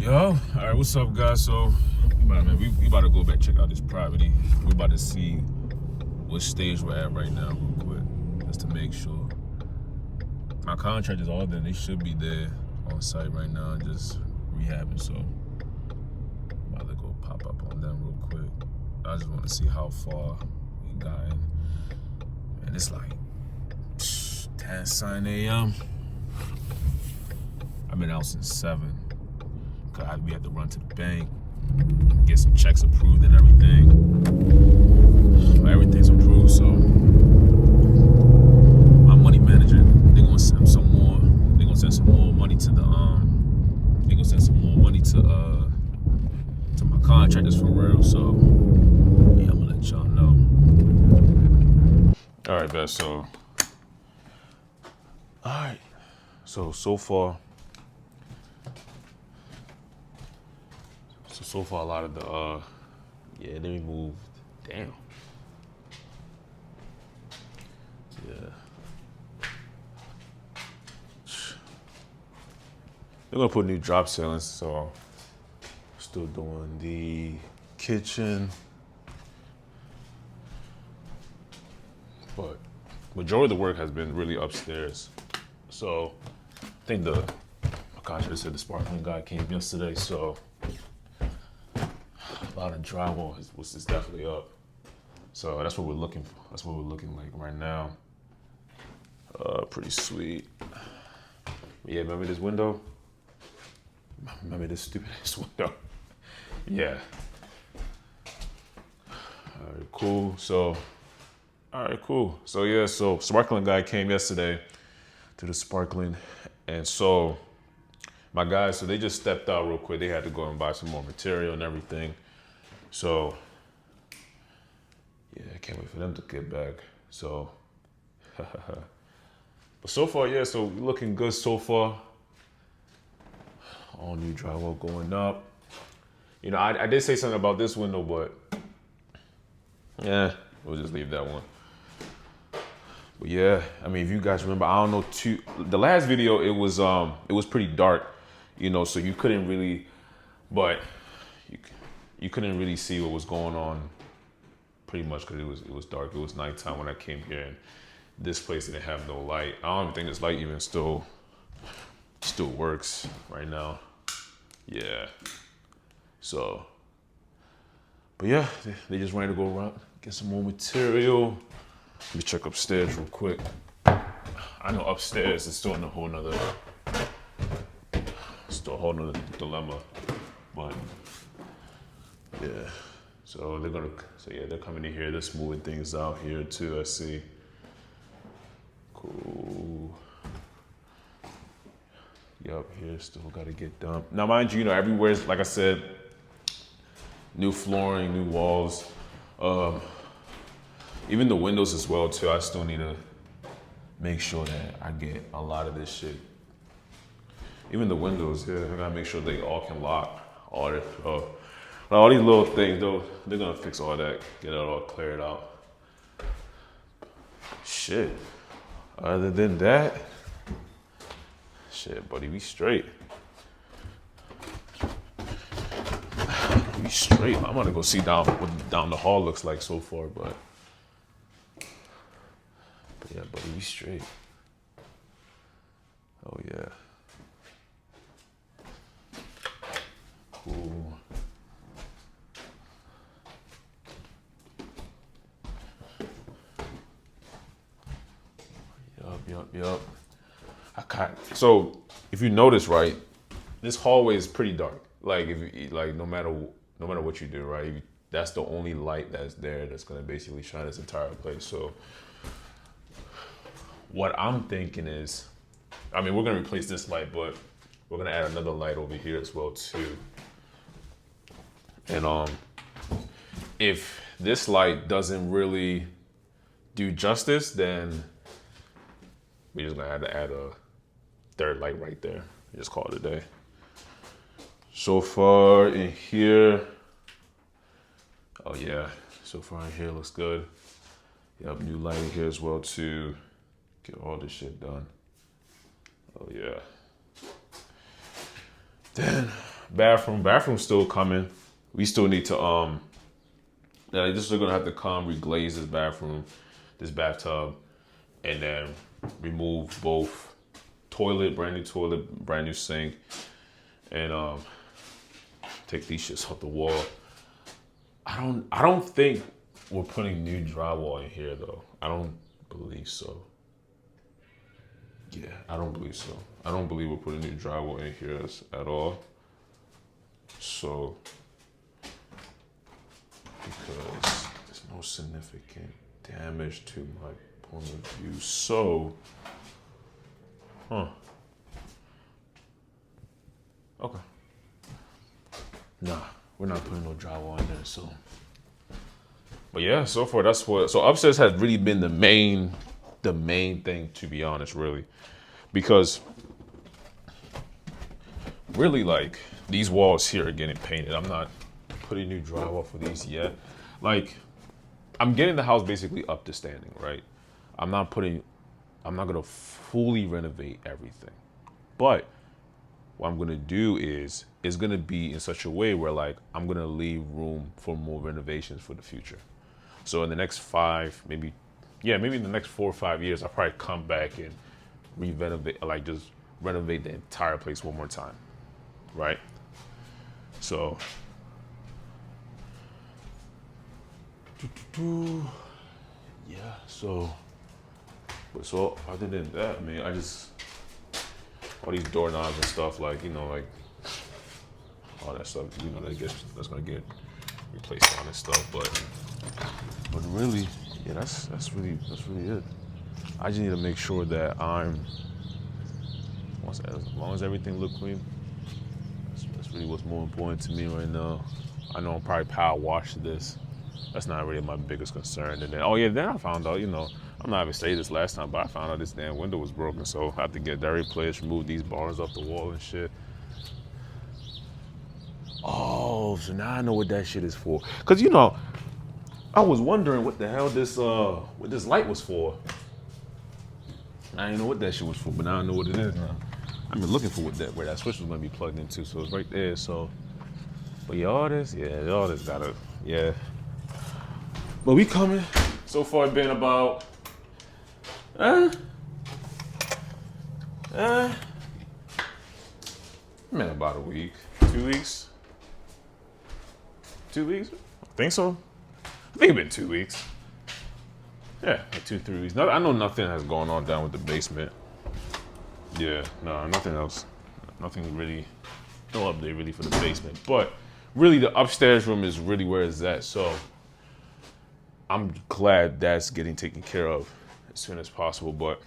Yo, all right, what's up, guys? So, we about to go back check out this property. We're about to see what stage we're at right now, real quick, just to make sure. My contractors are there; they should be there on site right now, just rehabbing. So, I'm about to go pop up on them real quick. I just want to see how far we got in. And it's like 10 something a.m. I've been out since 7. We had to run to the bank, get some checks approved and everything. Everything's approved, so my money manager, they're gonna send some more. They're gonna send some more money to the They're gonna send some more money to my contractors for real. So yeah, I'm gonna let y'all know. All right, bet. So all right. So far. So far, a lot of the, yeah, they removed, damn. Yeah. They're gonna put new drop ceilings, so still doing the kitchen. But majority of the work has been really upstairs. So I think my contractor said the sparkling guy came yesterday, so a lot of drywall was definitely up. So that's what we're looking for. That's what we're looking like right now. Pretty sweet. Yeah, remember this window? Remember this stupid ass window? Yeah. All right, cool. So yeah, so sparkling guy came yesterday to the sparkling. And so my guys, so they just stepped out real quick. They had to go and buy some more material and everything. So, yeah, I can't wait for them to get back. So, but so far, yeah, so looking good so far. All new drywall going up. You know, I did say something about this window, but yeah, we'll just leave that one. But yeah, I mean, if you guys remember, I don't know, the last video, it was pretty dark, you know, so you couldn't really, but you couldn't really see what was going on pretty much because it was dark. It was nighttime when I came here, and this place didn't have no light. I don't even think this light even still works right now. Yeah. So, but yeah, they just ran to go around, get some more material. Let me check upstairs real quick. I know upstairs is still in a whole nother dilemma, but yeah. So they're coming in here. They're smoothing things out here too. I see. Cool. Yup, here still gotta get done. Now, mind you, everywhere, like I said, new flooring, new walls, even the windows as well too. I still need to make sure that I get a lot of this shit. Even the windows, yeah, I gotta make sure they all can lock. All these little things, though, they're gonna fix all that, get it all cleared out. Shit. Other than that, shit, buddy, we straight. We straight. I'm gonna go see what down the hall looks like so far, but yeah, buddy, we straight. Oh yeah. Cool. Yup. So if you notice, right, this hallway is pretty dark. Like no matter what you do, right, that's the only light that's there that's gonna basically shine this entire place. So what I'm thinking is, I mean, we're gonna replace this light, but we're gonna add another light over here as well too. And if this light doesn't really do justice, then we're just gonna have to add a third light right there. Just call it a day. So far in here, oh yeah, so far in here looks good. Yep, new light in here as well too. Get all this shit done. Oh yeah. Then Bathroom's still coming. We still need to this is gonna have to come reglaze this bathroom, this bathtub, and then remove both brand new toilet, brand new sink, and take these shits off the wall. I don't think we're putting new drywall in here though. I don't believe so. Yeah, I don't believe so. I don't believe we're putting new drywall in here at all. So, because there's no significant damage to my point of view. So, okay. Nah, we're not putting no drywall in there, so. But yeah, so far that's so upstairs has really been the main thing, to be honest, really. Because really, like, these walls here are getting painted. I'm not putting new drywall for these yet. Like, I'm getting the house basically up to standing, right? I'm not gonna fully renovate everything. But what I'm gonna do is it's gonna be in such a way where, like, I'm gonna leave room for more renovations for the future. So in the next maybe in the next 4 or 5 years, I'll probably come back and just renovate the entire place one more time, right? So, yeah. So other than that, I mean, all these doorknobs and stuff, like, like all that stuff, that's gonna get replaced, all this stuff, but really, yeah, that's really it. I just need to make sure that as long as everything look clean, that's really what's more important to me right now. I know I'm probably power wash this. That's not really my biggest concern. And then, then I found out, I'm not even saying this last time, but I found out this damn window was broken, so I have to get that replaced, remove these bars off the wall and shit. Oh, so now I know what that shit is for. Cause I was wondering what the hell what this light was for. I didn't know what that shit was for, but now I know what it is now. I've been looking for where that switch was gonna be plugged into, so it's right there. So, but all this gotta, yeah. But we coming. So far, it's been about, about a week, 2 weeks. 2 weeks? I think so. I think it's been 2 weeks. Yeah, like 2-3 weeks. I know nothing has gone on down with the basement. Yeah, no, nothing else. Nothing really, no update really for the basement. But really, the upstairs room is really where it's at. So I'm glad that's getting taken care of as soon as possible. But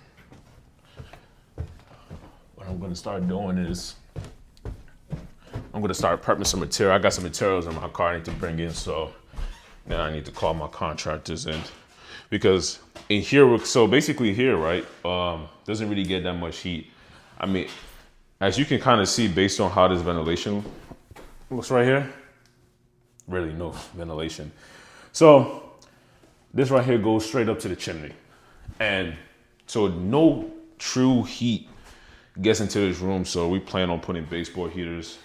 what I'm gonna start doing is I'm gonna start prepping some material. I got some materials in my car I need to bring in, so then I need to call my contractors in. Because in here, so basically here, right, doesn't really get that much heat. I mean, as you can kind of see based on how this ventilation looks right here, really no ventilation. So this right here goes straight up to the chimney. And so no true heat gets into this room. So we plan on putting baseboard heaters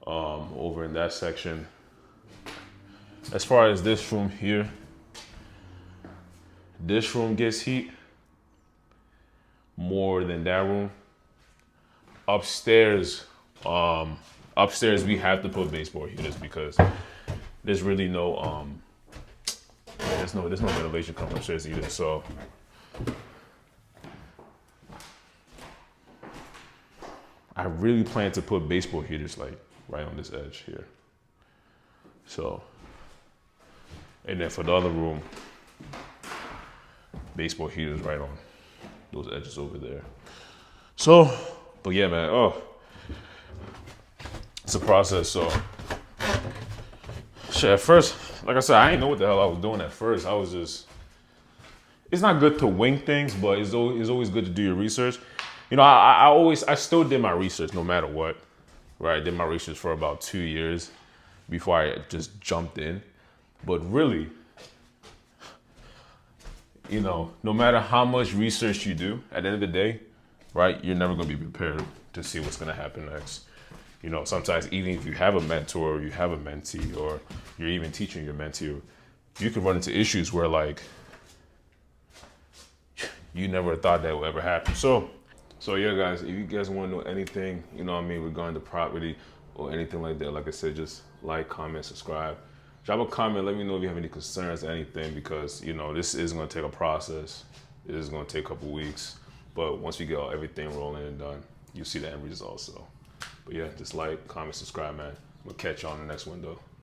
over in that section. As far as this room here, this room gets heat more than that room. Upstairs we have to put baseboard heaters because there's really no there's no ventilation coming upstairs either. So I really plan to put baseboard heaters like right on this edge here. So, and then for the other room, baseboard heaters right on those edges over there. So, but yeah, man, it's a process. So, shit, at first, like I said, I didn't know what the hell I was doing at first. I was just, it's not good to wing things, but it's always good to do your research. I still did my research no matter what, right? I did my research for about 2 years before I just jumped in. But really, no matter how much research you do, at the end of the day, right, you're never going to be prepared to see what's going to happen next. You know, sometimes even if you have a mentor, or you have a mentee, or you're even teaching your mentee, you could run into issues where like you never thought that would ever happen. So yeah, guys, if you guys want to know anything, you know what I mean, regarding the property or anything like that, like I said, just like, comment, subscribe. Drop a comment, let me know if you have any concerns or anything, because, you know, this is going to take a process. It is going to take a couple weeks. But once we get everything rolling and done, you'll see the end result. So, but yeah, just like, comment, subscribe, man. We'll catch you on the next window.